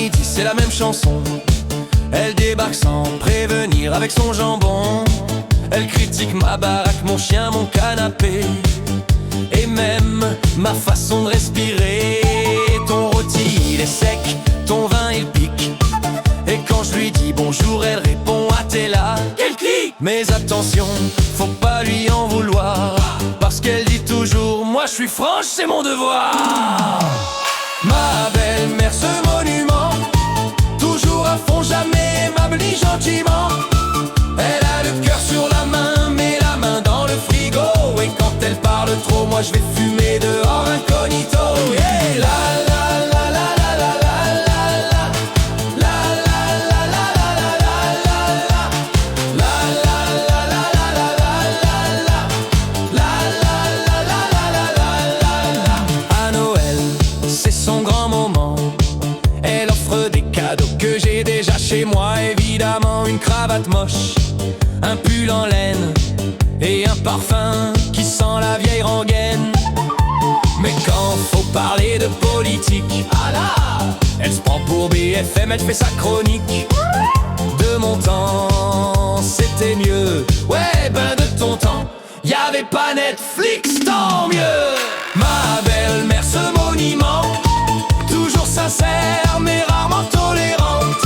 midi, c'est la même chanson. Elle débarque sans prévenir avec son jambon. Elle critique ma baraque, mon chien, mon canapé, et même ma façon de respirer. Ton rôti, il est sec, ton vin, il pique. Et quand je lui dis bonjour, elle répond ah t'es là. Quel clic! Mais attention, faut pas lui en vouloir, parce qu'elle dit toujours moi je suis franche, c'est mon devoir. Ma belle-mère, ce monument, toujours à fond, jamais m'habille gentiment. Elle a le cœur sur la main, met la main dans le frigo. Et quand elle parle trop, moi je vais fumer dehors incognito. Yeah, la la la la la la la la la la la la la la la. À Noël, c'est son grand moment. Elle offre des cadeaux que j'ai déjà chez moi. Évidemment une cravate moche, un pull en laine et un parfum qui sent la vieille rengaine. Mais quand faut parler de politique, ah là, elle se prend pour BFM, elle fait sa chronique. De mon temps, c'était mieux. Ouais, ben de ton temps, y'avait pas Netflix, tant mieux. Ma belle-mère, ce monument, toujours sincère mais rarement tolérante.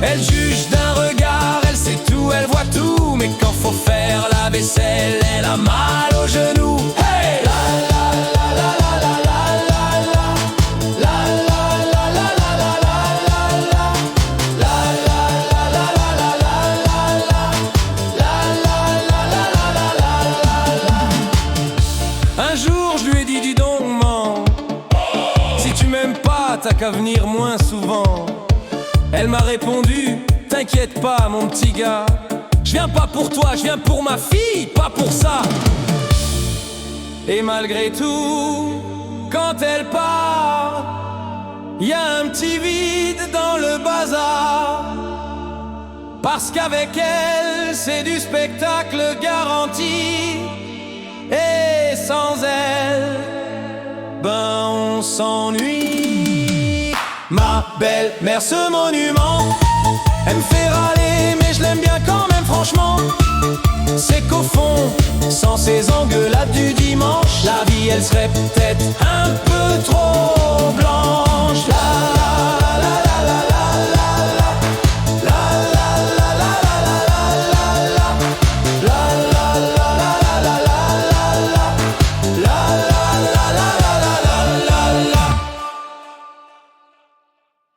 Elle juge d'un regard, elle sait tout, elle voit tout. Mais quand faut faire la vaisselle, elle a mal aux genoux. Hey! La la la la la la la la la la la la la la la. Un jour je lui ai dit dis donc maman, si tu m'aimes pas t'as qu'à venir moins souvent. Elle m'a répondu t'inquiète pas mon petit gars, je viens pas pour toi, je viens pour ma fille, pas pour ça. Et malgré tout, quand elle part, y a un petit vide dans le bazar. Parce qu'avec elle, c'est du spectacle garanti. Et sans elle, ben on s'ennuie. Ma belle-mère, ce monument, elle me fait râler